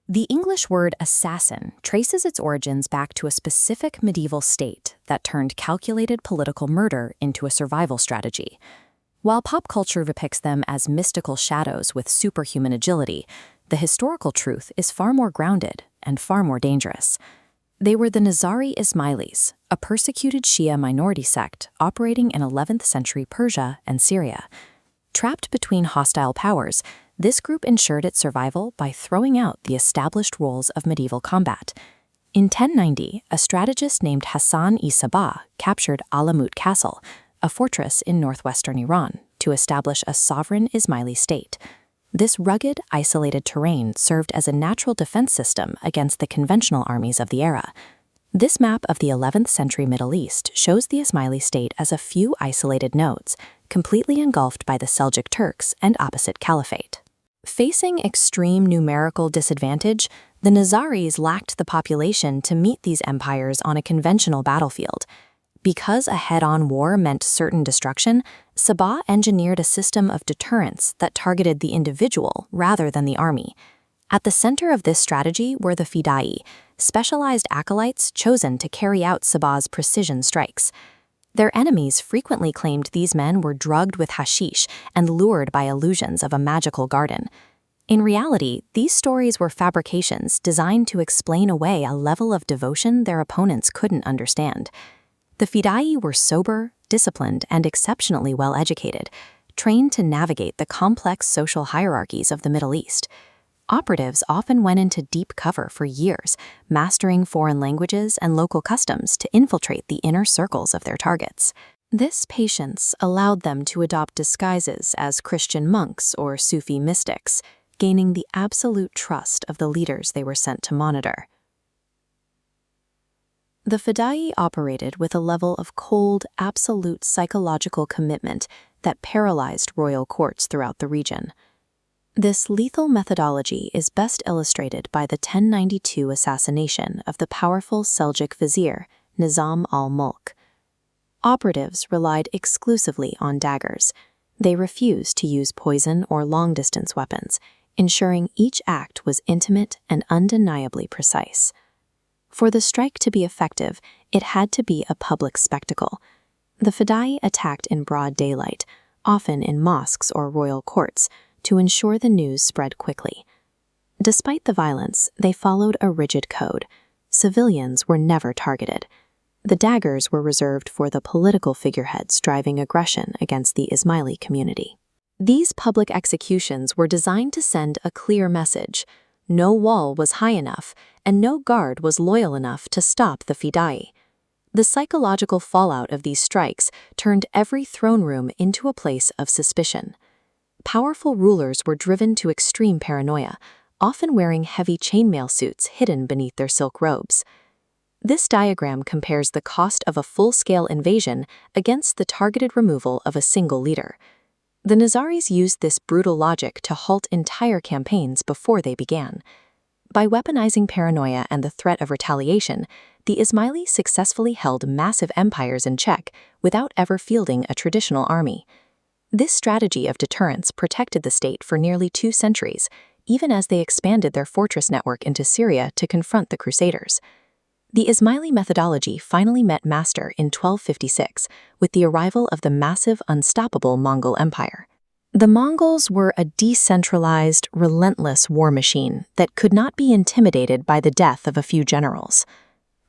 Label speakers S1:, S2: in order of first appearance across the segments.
S1: The English word assassin traces its origins back to a specific medieval state that turned calculated political murder into a survival strategy. While pop culture depicts them as mystical shadows with superhuman agility, the historical truth is far more grounded and far more dangerous. They were the Nizari Ismailis, a persecuted Shia minority sect operating in 11th century Persia and Syria. Trapped between hostile powers, this group ensured its survival by throwing out the established rules of medieval combat. In 1090, a strategist named Hassan-i-Sabbah captured Alamut Castle, a fortress in northwestern Iran, to establish a sovereign Ismaili state. This rugged, isolated terrain served as a natural defense system against the conventional armies of the era. This map of the 11th century Middle East shows the Ismaili state as a few isolated nodes, completely engulfed by the Seljuk Turks and opposite caliphate. Facing extreme numerical disadvantage, the Nizaris lacked the population to meet these empires on a conventional battlefield. Because a head-on war meant certain destruction, Sabbah engineered a system of deterrence that targeted the individual rather than the army. At the center of this strategy were the Fida'is, specialized acolytes chosen to carry out Sabbah's precision strikes. Their enemies frequently claimed these men were drugged with hashish and lured by illusions of a magical garden. In reality, these stories were fabrications designed to explain away a level of devotion their opponents couldn't understand. The Fida'is were sober, disciplined, and exceptionally well-educated, trained to navigate the complex social hierarchies of the Middle East. Operatives often went into deep cover for years, mastering foreign languages and local customs to infiltrate the inner circles of their targets. This patience allowed them to adopt disguises as Christian monks or Sufi mystics, gaining the absolute trust of the leaders they were sent to monitor. The Fida'is operated with a level of cold, absolute psychological commitment that paralyzed royal courts throughout the region. This lethal methodology is best illustrated by the 1092 assassination of the powerful Seljuk vizier, Nizam al-Mulk. Operatives relied exclusively on daggers. They refused to use poison or long-distance weapons, ensuring each act was intimate and undeniably precise. For the strike to be effective, it had to be a public spectacle. The Fida'is attacked in broad daylight, often in mosques or royal courts, to ensure the news spread quickly. Despite the violence, they followed a rigid code. Civilians were never targeted. The daggers were reserved for the political figureheads driving aggression against the Ismaili community. These public executions were designed to send a clear message. No wall was high enough, and no guard was loyal enough to stop the Fida'is. The psychological fallout of these strikes turned every throne room into a place of suspicion. Powerful rulers were driven to extreme paranoia, often wearing heavy chainmail suits hidden beneath their silk robes. This diagram compares the cost of a full-scale invasion against the targeted removal of a single leader. The Nizaris used this brutal logic to halt entire campaigns before they began. By weaponizing paranoia and the threat of retaliation, the Ismailis successfully held massive empires in check without ever fielding a traditional army. This strategy of deterrence protected the state for nearly 2 centuries, even as they expanded their fortress network into Syria to confront the Crusaders. The Ismaili methodology finally met master in 1256 with the arrival of the massive, unstoppable Mongol Empire. The Mongols were a decentralized, relentless war machine that could not be intimidated by the death of a few generals.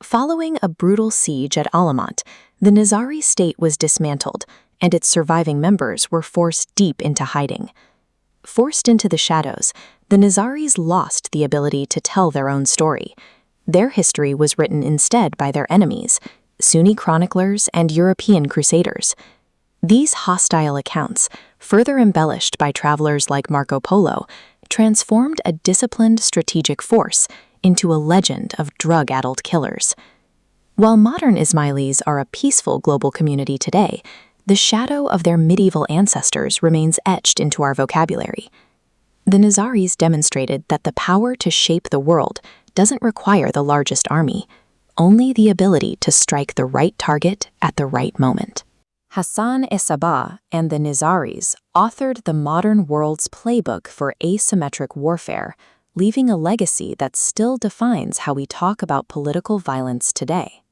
S1: Following a brutal siege at Alamut, the Nizari state was dismantled, and its surviving members were forced deep into hiding. Forced into the shadows, the Nizaris lost the ability to tell their own story. Their history was written instead by their enemies, Sunni chroniclers and European crusaders. These hostile accounts, further embellished by travelers like Marco Polo, transformed a disciplined strategic force into a legend of drug-addled killers. While modern Ismailis are a peaceful global community today, the shadow of their medieval ancestors remains etched into our vocabulary. The Nizaris demonstrated that the power to shape the world doesn't require the largest army, only the ability to strike the right target at the right moment. Hassan-i-Sabbah and the Nizaris authored the modern world's playbook for asymmetric warfare, leaving a legacy that still defines how we talk about political violence today.